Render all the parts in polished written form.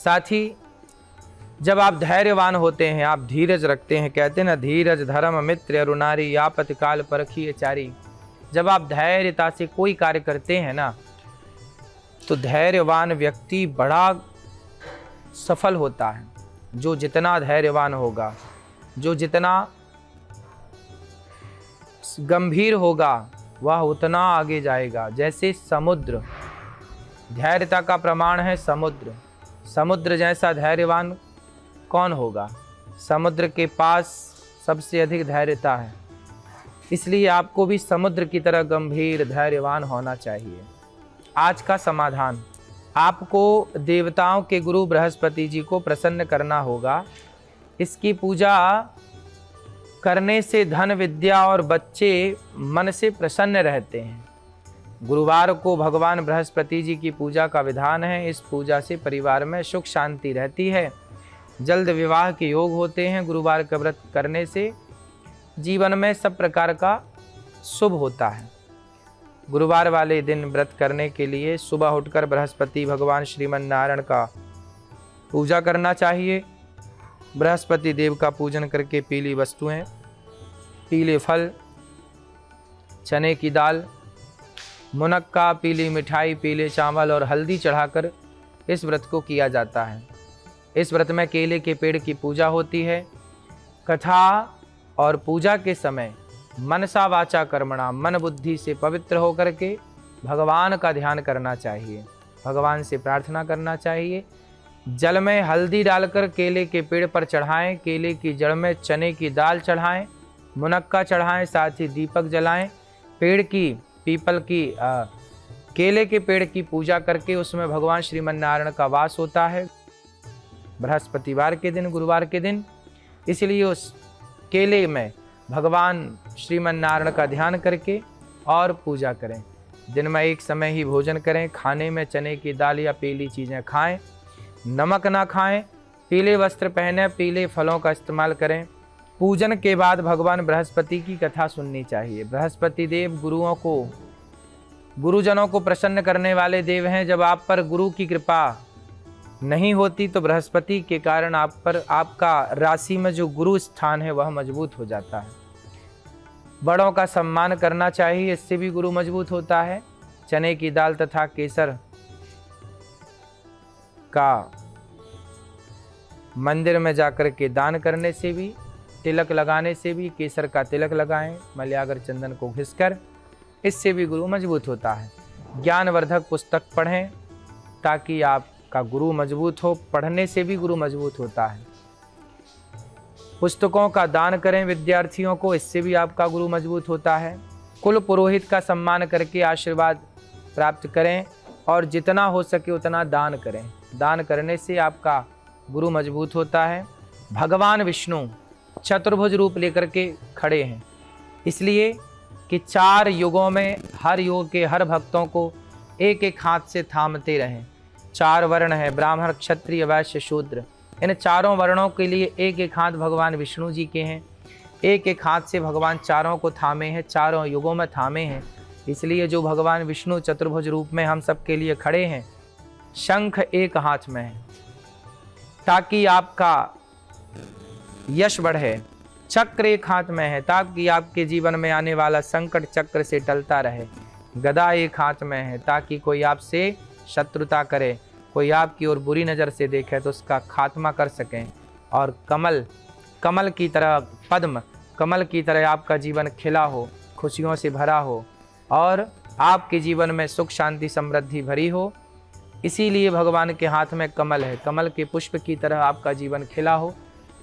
साथ ही जब आप धैर्यवान होते हैं, आप धीरज रखते हैं, कहते हैं ना धीरज धर्म मित्र अरुनारी आपति काल परखी चारी। जब आप धैर्यता से कोई कार्य करते हैं ना, तो धैर्यवान व्यक्ति बड़ा सफल होता है। जो जितना धैर्यवान होगा, जो जितना गंभीर होगा, वह उतना आगे जाएगा। जैसे समुद्र, धैर्यता का प्रमाण है समुद्र। समुद्र जैसा धैर्यवान कौन होगा? समुद्र के पास सबसे अधिक धैर्यता है। इसलिए आपको भी समुद्र की तरह गंभीर धैर्यवान होना चाहिए। आज का समाधान, आपको देवताओं के गुरु बृहस्पति जी को प्रसन्न करना होगा। इसकी पूजा करने से धन विद्या और बच्चे मन से प्रसन्न रहते हैं। गुरुवार को भगवान बृहस्पति जी की पूजा का विधान है। इस पूजा से परिवार में सुख शांति रहती है, जल्द विवाह के योग होते हैं। गुरुवार का व्रत करने से जीवन में सब प्रकार का शुभ होता है। गुरुवार वाले दिन व्रत करने के लिए सुबह उठकर बृहस्पति भगवान श्रीमन नारायण का पूजा करना चाहिए। बृहस्पति देव का पूजन करके पीली वस्तुएं, पीले फल, चने की दाल, मुनक्का, पीली मिठाई, पीले चावल और हल्दी चढ़ाकर इस व्रत को किया जाता है। इस व्रत में केले के पेड़ की पूजा होती है। कथा और पूजा के समय मनसा वाचा कर्मणा, मन बुद्धि से पवित्र होकर के भगवान का ध्यान करना चाहिए, भगवान से प्रार्थना करना चाहिए। जल में हल्दी डालकर केले के पेड़ पर चढ़ाएं, केले की जड़ में चने की दाल चढ़ाएं, मुनक्का चढ़ाएं, साथ ही दीपक जलाएं। पेड़ की, पीपल की, केले के पेड़ की पूजा करके उसमें भगवान श्रीमन नारायण का वास होता है बृहस्पतिवार के दिन, गुरुवार के दिन। इसलिए उस केले में भगवान श्रीमन नारायण का ध्यान करके और पूजा करें। दिन में एक समय ही भोजन करें। खाने में चने की दाल या पीली चीज़ें खाएं, नमक ना खाएं, पीले वस्त्र पहने, पीले फलों का इस्तेमाल करें। पूजन के बाद भगवान बृहस्पति की कथा सुननी चाहिए। बृहस्पति देव गुरुजनों को प्रसन्न करने वाले देव हैं। जब आप पर गुरु की कृपा नहीं होती तो बृहस्पति के कारण आप पर, आपका राशि में जो गुरु स्थान है वह मजबूत हो जाता है। बड़ों का सम्मान करना चाहिए, इससे भी गुरु मजबूत होता है। चने की दाल तथा केसर का मंदिर में जाकर के दान करने से भी, तिलक लगाने से भी, केसर का तिलक लगाएं, मलयागर चंदन को घिसकर, इससे भी गुरु मजबूत होता है। ज्ञानवर्धक पुस्तक पढ़ें ताकि आपका गुरु मजबूत हो। पढ़ने से भी गुरु मजबूत होता है। पुस्तकों का दान करें विद्यार्थियों को, इससे भी आपका गुरु मजबूत होता है। कुल पुरोहित का सम्मान करके आशीर्वाद प्राप्त करें और जितना हो सके उतना दान करें। दान करने से आपका गुरु मजबूत होता है। भगवान विष्णु चतुर्भुज रूप लेकर के खड़े हैं, इसलिए कि 4 युगों में हर युग के हर भक्तों को एक एक हाथ से थामते रहें। 4 वर्ण है, ब्राह्मण, क्षत्रिय, वैश्य, शूद्र। इन चारों वर्णों के लिए एक एक हाथ भगवान विष्णु जी के हैं। एक एक हाथ से भगवान चारों को थामे हैं, चारों युगों में थामे हैं। इसलिए जो भगवान विष्णु चतुर्भुज रूप में हम सब के लिए खड़े हैं, शंख एक हाथ में है ताकि आपका यश बढ़े, चक्र एक हाथ में है ताकि आपके जीवन में आने वाला संकट चक्र से टलता रहे, गदा एक हाथ में है ताकि कोई आपसे शत्रुता करे, कोई आपकी ओर बुरी नज़र से देखे तो उसका खात्मा कर सकें, और कमल की तरह, पद्म कमल की तरह आपका जीवन खिला हो, खुशियों से भरा हो और आपके जीवन में सुख शांति समृद्धि भरी हो। इसीलिए भगवान के हाथ में कमल है, कमल के पुष्प की तरह आपका जीवन खिला हो।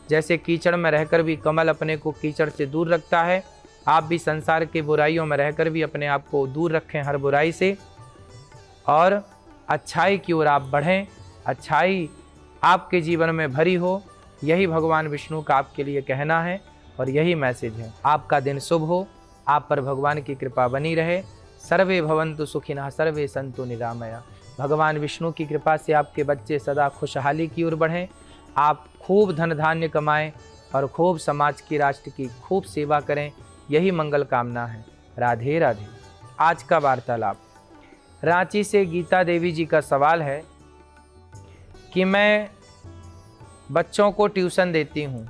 जैसे कीचड़ में रहकर भी कमल अपने को कीचड़ से दूर रखता है, आप भी संसार के बुराइयों में रहकर भी अपने आप को दूर रखें हर बुराई से, और अच्छाई की ओर आप बढ़ें, अच्छाई आपके जीवन में भरी हो। यही भगवान विष्णु का आपके लिए कहना है और यही मैसेज है। आपका दिन शुभ हो, आप पर भगवान की कृपा बनी रहे। सर्वे भवन्तु सुखिनः, सर्वे सन्तु निरामया। भगवान विष्णु की कृपा से आपके बच्चे सदा खुशहाली की ओर बढ़ें, आप खूब धन धान्य कमाएं और खूब समाज की, राष्ट्र की खूब सेवा करें, यही मंगल कामना है। राधे राधे। आज का वार्तालाप, रांची से गीता देवी जी का सवाल है कि मैं बच्चों को ट्यूशन देती हूँ,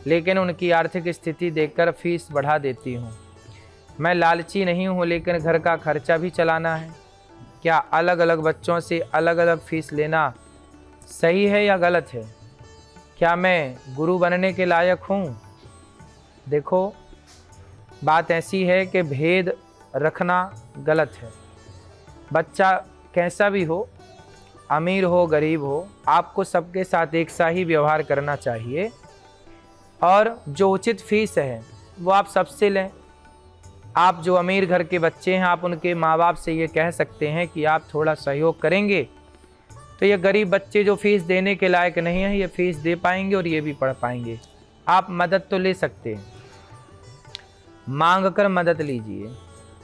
लेकिन उनकी आर्थिक स्थिति देखकर फीस बढ़ा देती हूँ। मैं लालची नहीं हूँ, लेकिन घर का खर्चा भी चलाना है। क्या अलग अलग बच्चों से अलग अलग फीस लेना सही है या गलत है? क्या मैं गुरु बनने के लायक हूँ? देखो, बात ऐसी है कि भेद रखना गलत है। बच्चा कैसा भी हो, अमीर हो गरीब हो, आपको सबके साथ एक सा ही व्यवहार करना चाहिए और जो उचित फीस है वो आप सबसे लें। आप जो अमीर घर के बच्चे हैं, आप उनके माँ बाप से ये कह सकते हैं कि आप थोड़ा सहयोग करेंगे तो ये गरीब बच्चे जो फीस देने के लायक नहीं है, ये फीस दे पाएंगे और ये भी पढ़ पाएंगे। आप मदद तो ले सकते हैं, मांग कर मदद लीजिए।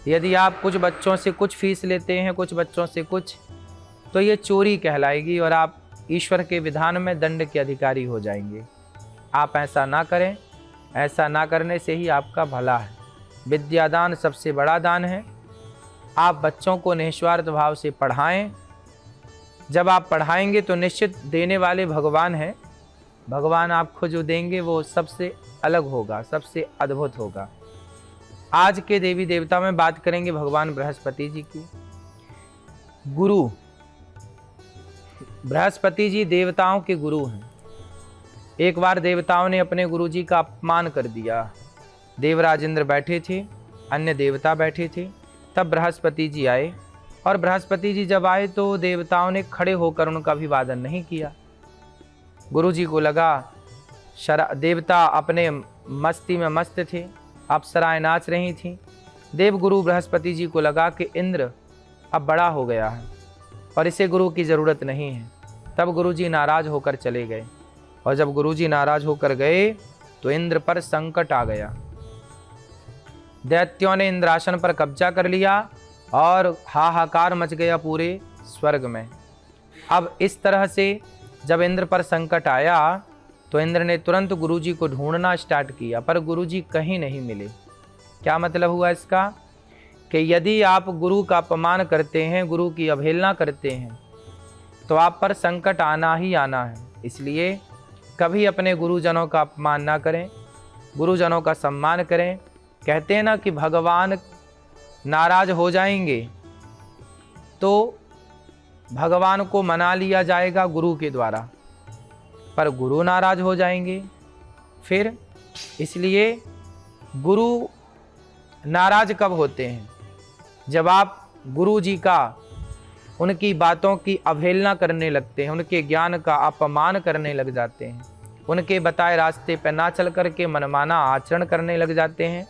यदि आप कुछ बच्चों से कुछ फीस लेते हैं, कुछ बच्चों से कुछ, तो ये चोरी कहलाएगी और आप ईश्वर के विधान में दंड के अधिकारी हो जाएंगे। आप ऐसा ना करें, ऐसा ना करने से ही आपका भला है। विद्यादान सबसे बड़ा दान है। आप बच्चों को निस्वार्थ भाव से पढ़ाएं। जब आप पढ़ाएंगे तो निश्चित देने वाले भगवान हैं। भगवान आपको जो देंगे वो सबसे अलग होगा, सबसे अद्भुत होगा। आज के देवी देवता में बात करेंगे भगवान बृहस्पति जी की। गुरु, बृहस्पति जी देवताओं के गुरु हैं। एक बार देवताओं ने अपने गुरु जी का अपमान कर दिया। देवराज इंद्र बैठे थे, अन्य देवता बैठे थे, तब बृहस्पति जी आए और बृहस्पति जी जब आए तो देवताओं ने खड़े होकर उनका अभिवादन नहीं किया। गुरु जी को लगा देवता अपने मस्ती में मस्त थे, अप्सराएं नाच रही थीं। देवगुरु बृहस्पति जी को लगा कि इंद्र अब बड़ा हो गया है और इसे गुरु की ज़रूरत नहीं है। तब गुरु जी नाराज होकर चले गए और जब गुरु जी नाराज होकर गए तो इंद्र पर संकट आ गया। दैत्यों ने इंद्रासन पर कब्जा कर लिया और हाहाकार मच गया पूरे स्वर्ग में। अब इस तरह से जब इंद्र पर संकट आया तो इंद्र ने तुरंत गुरुजी को ढूंढना स्टार्ट किया, पर गुरुजी कहीं नहीं मिले। क्या मतलब हुआ इसका? कि यदि आप गुरु का अपमान करते हैं, गुरु की अवहेलना करते हैं, तो आप पर संकट आना ही आना है। इसलिए कभी अपने गुरुजनों का अपमान ना करें, गुरुजनों का सम्मान करें। कहते हैं ना कि भगवान नाराज हो जाएंगे तो भगवान को मना लिया जाएगा गुरु के द्वारा, पर गुरु नाराज हो जाएंगे फिर। इसलिए गुरु नाराज कब होते हैं? जब आप गुरु जी का, उनकी बातों की अवहेलना करने लगते हैं, उनके ज्ञान का अपमान करने लग जाते हैं, उनके बताए रास्ते पर ना चल करके मनमाना आचरण करने लग जाते हैं,